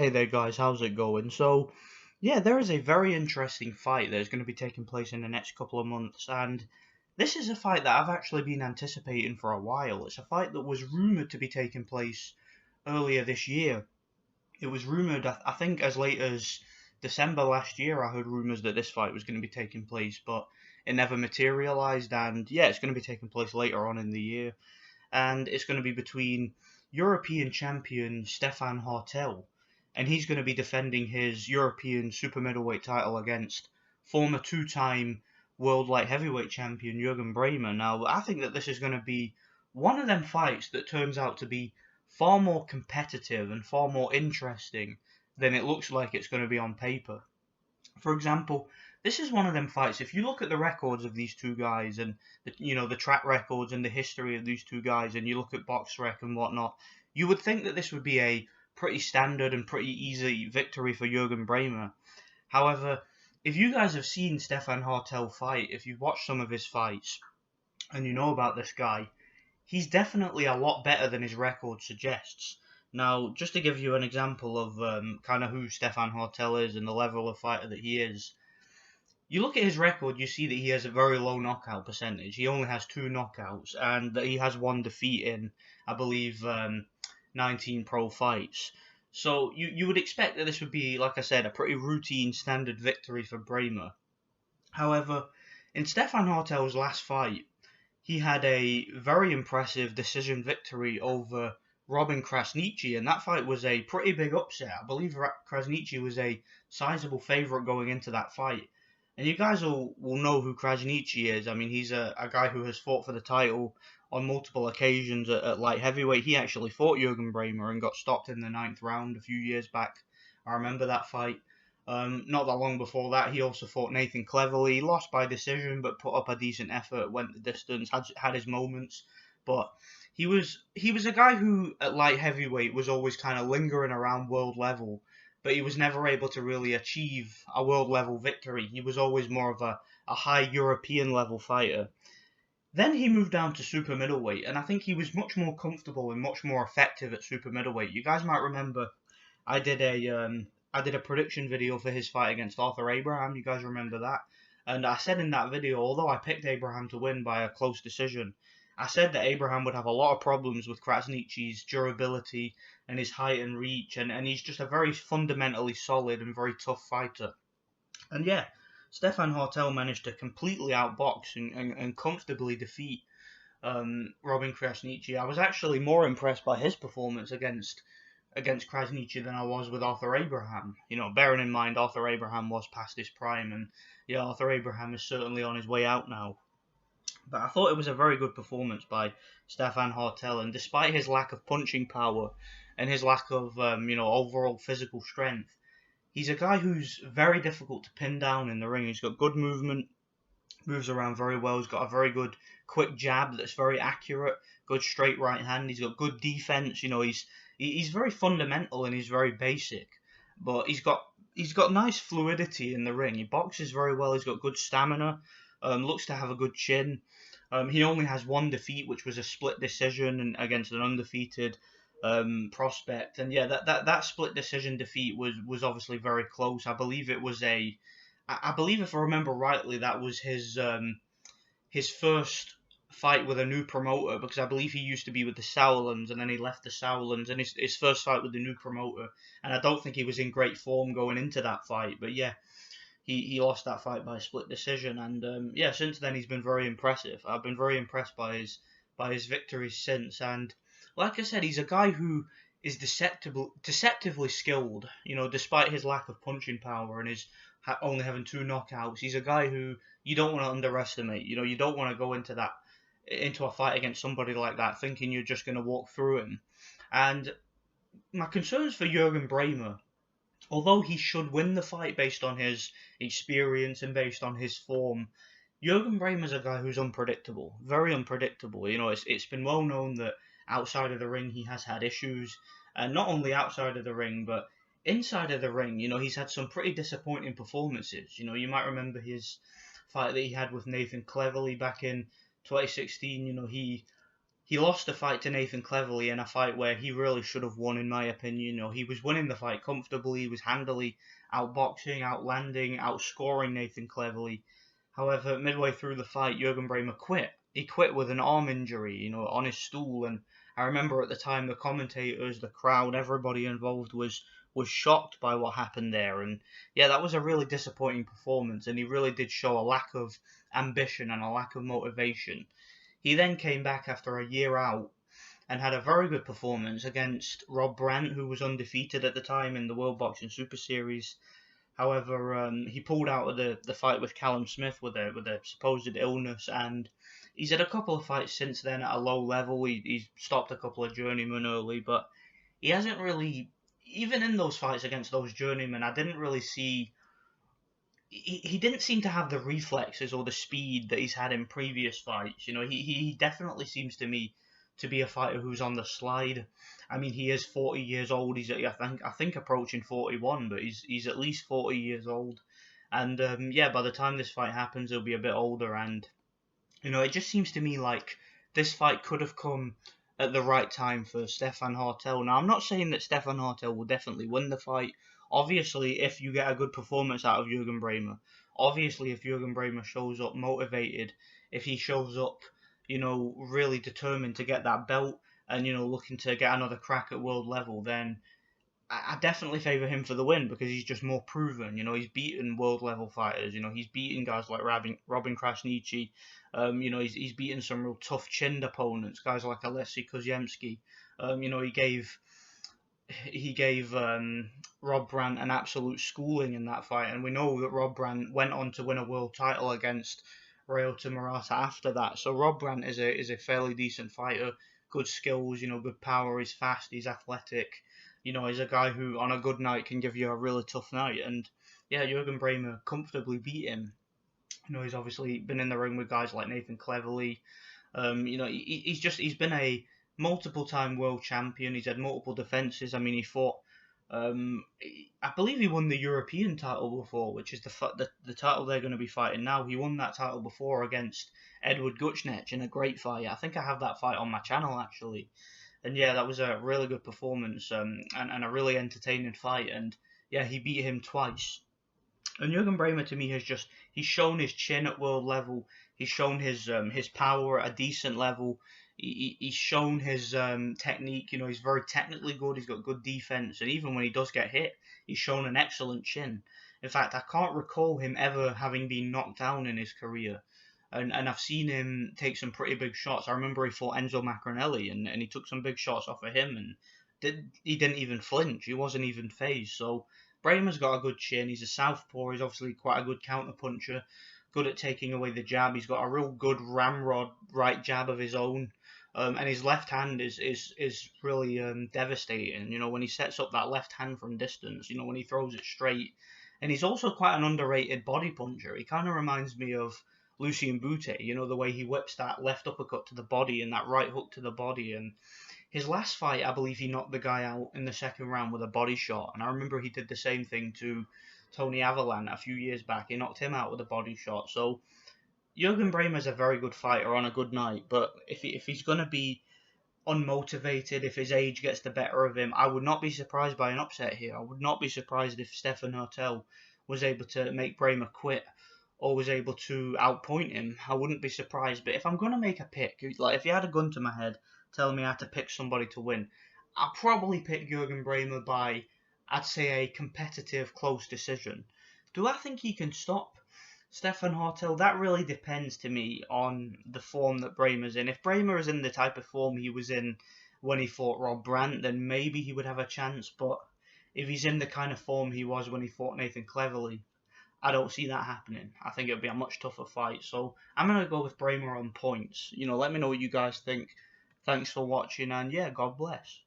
Hey there guys, how's it going? So, yeah, there is a very interesting fight that is going to be taking place in the next couple of months, and this is a fight that I've actually been anticipating for a while. It's a fight that was rumoured to be taking place earlier this year. It was rumoured, I think, as late as December last year. I heard rumours that this fight was going to be taking place, but it never materialised, and yeah, it's going to be taking place later on in the year, and it's going to be between European champion Stefan Haertel, and he's going to be defending his European Supermiddleweight title against former two-time World Light Heavyweight champion Juergen Braehmer. Now, I think that this is going to be one of them fights that turns out to be far more competitive and far more interesting than it looks like it's going to be on paper. For example, this is one of them fights. If you look at the records of these two guys and the track records and the history of these two guys, and you look at BoxRec and whatnot, you would think that this would be a pretty standard and pretty easy victory for Juergen Braehmer. However, if you guys have seen Stefan Haertel fight, if you've watched some of his fights, and you know about this guy, he's definitely a lot better than his record suggests. Now, just to give you an example of kind of who Stefan Haertel is and the level of fighter that he is, you look at his record, you see that he has a very low knockout percentage. He only has 2 knockouts, and that he has 1 defeat in, I believe, 19 pro fights. So you would expect that this would be, like I said, a pretty routine standard victory for Braehmer. However, in Stefan Haertel's last fight, he had a very impressive decision victory over Robin Krasniqi, and that fight was a pretty big upset. I believe Krasniqi was a sizable favourite going into that fight. And you guys will know who Krasniqi is. I mean, he's a guy who has fought for the title on multiple occasions at light heavyweight. He actually fought Juergen Braehmer and got stopped in the 9th round a few years back. I remember that fight. Not that long before that, he also fought Nathan Cleverly. He lost by decision, but put up a decent effort, went the distance, had his moments. But he was a guy who, at light heavyweight, was always kind of lingering around world level, but he was never able to really achieve a world level victory. He was always more of a high European level fighter. Then he moved down to super middleweight, and I think he was much more comfortable and much more effective at super middleweight. You guys might remember I did a prediction video for his fight against Arthur Abraham. You guys remember that? And I said in that video, although I picked Abraham to win by a close decision, I said that Abraham would have a lot of problems with Krasniqi's durability and his height and reach, and he's just a very fundamentally solid and very tough fighter. And yeah, Stefan Haertel managed to completely outbox and comfortably defeat Robin Krasniqi. I was actually more impressed by his performance against Krasniqi than I was with Arthur Abraham. You know, bearing in mind Arthur Abraham was past his prime, and yeah, Arthur Abraham is certainly on his way out now. But I thought it was a very good performance by Stefan Haertel, and despite his lack of punching power and his lack of overall physical strength, he's a guy who's very difficult to pin down in the ring. He's got good movement, moves around very well. He's got a very good quick jab that's very accurate, good straight right hand. He's got good defense. You know, he's very fundamental and he's very basic, but he's got nice fluidity in the ring. He boxes very well. He's got good stamina. Looks to have a good chin. He only has 1 defeat, which was a split decision against an undefeated prospect. And yeah, that split decision defeat was obviously very close. I believe it was I believe, if I remember rightly, that was his first fight with a new promoter, because I believe he used to be with the Sauerlands and then he left the Sauerlands, and his first fight with the new promoter. And I don't think he was in great form going into that fight, but yeah, he lost that fight by split decision, and yeah, since then he's been very impressive. I've been very impressed by his victories since, and like I said, he's a guy who is deceptively skilled. You know, despite his lack of punching power and his only having 2 knockouts, he's a guy who you don't want to underestimate. You know, you don't want to go into a fight against somebody like that thinking you're just going to walk through him. And my concerns for Juergen Braehmer, although he should win the fight based on his experience and based on his form, Juergen Braehmer's a guy who's unpredictable, very unpredictable. You know, it's been well known that outside of the ring he has had issues, and not only outside of the ring, but inside of the ring. You know, he's had some pretty disappointing performances. You know, you might remember his fight that he had with Nathan Cleverly back in 2016. You know, he he lost the fight to Nathan Cleverly in a fight where he really should have won, in my opinion. You know, he was winning the fight comfortably. He was handily outboxing, outlanding, outscoring Nathan Cleverly. However, midway through the fight, Juergen Braehmer quit. He quit with an arm injury, you know, on his stool. And I remember at the time the commentators, the crowd, everybody involved was shocked by what happened there. And yeah, that was a really disappointing performance. And he really did show a lack of ambition and a lack of motivation. He then came back after a year out and had a very good performance against Rob Brandt, who was undefeated at the time in the World Boxing Super Series. However, he pulled out of the fight with Callum Smith with a supposed illness, and he's had a couple of fights since then at a low level. He's stopped a couple of journeymen early, but he hasn't really, even in those fights against those journeymen, I didn't really see. He didn't seem to have the reflexes or the speed that he's had in previous fights. You know, he definitely seems to me to be a fighter who's on the slide. I mean, he is 40 years old. He's I think approaching 41, but he's at least 40 years old. And yeah, by the time this fight happens, he'll be a bit older. And you know, it just seems to me like this fight could have come at the right time for Stefan Haertel. Now, I'm not saying that Stefan Haertel will definitely win the fight. Obviously, if you get a good performance out of Juergen Braehmer, obviously if Juergen Braehmer shows up motivated, if he shows up, you know, really determined to get that belt and, you know, looking to get another crack at world level, then I definitely favour him for the win because he's just more proven. You know, he's beaten world level fighters. You know, he's beaten guys like Robin Krasniqi. You know, he's beaten some real tough chinned opponents, guys like Alexei Koziemski. You know, he gave Rob Brandt an absolute schooling in that fight, and we know that Rob Brandt went on to win a world title against Ryota Murata after that. So Rob Brandt is a fairly decent fighter, good skills, you know, good power. He's fast, he's athletic. You know, he's a guy who on a good night can give you a really tough night. And yeah, Juergen Braehmer comfortably beat him. You know, he's obviously been in the ring with guys like Nathan Cleverly. You know, he's been a multiple-time world champion. He's had multiple defenses. I mean, he fought. I believe he won the European title before, which is the title they're going to be fighting now. He won that title before against Edward Guchnech in a great fight. I think I have that fight on my channel actually. And yeah, that was a really good performance and a really entertaining fight. And yeah, he beat him twice. And Juergen Braehmer to me he's shown his chin at world level. He's shown his power at a decent level. He's shown his technique. You know, he's very technically good. He's got good defense, and even when he does get hit, he's shown an excellent chin. In fact, I can't recall him ever having been knocked down in his career. And I've seen him take some pretty big shots. I remember he fought Enzo Macronelli, and he took some big shots off of him, and he didn't even flinch. He wasn't even phased. So Braehmer's got a good chin. He's a southpaw. He's obviously quite a good counter puncher, good at taking away the jab. He's got a real good ramrod right jab of his own. And his left hand is really devastating. You know, when he sets up that left hand from distance, you know, when he throws it straight. And he's also quite an underrated body puncher. He kind of reminds me of Lucien Boutte, you know, the way he whips that left uppercut to the body and that right hook to the body. And his last fight, I believe he knocked the guy out in the second round with a body shot. And I remember he did the same thing to Tony Avalan a few years back. He knocked him out with a body shot. So Juergen Braehmer is a very good fighter on a good night. But if he's going to be unmotivated, if his age gets the better of him, I would not be surprised by an upset here. I would not be surprised if Stefan Haertel was able to make Braehmer quit or was able to outpoint him. I wouldn't be surprised. But if I'm going to make a pick, like if you had a gun to my head telling me I had to pick somebody to win, I'll probably pick Juergen Braehmer by, I'd say, a competitive, close decision. Do I think he can stop Stefan Haertel? That really depends to me on the form that Braehmer's in. If Braehmer is in the type of form he was in when he fought Rob Brandt, then maybe he would have a chance. But if he's in the kind of form he was when he fought Nathan Cleverly, I don't see that happening. I think it would be a much tougher fight. So I'm going to go with Braehmer on points. You know, let me know what you guys think. Thanks for watching, and yeah, God bless.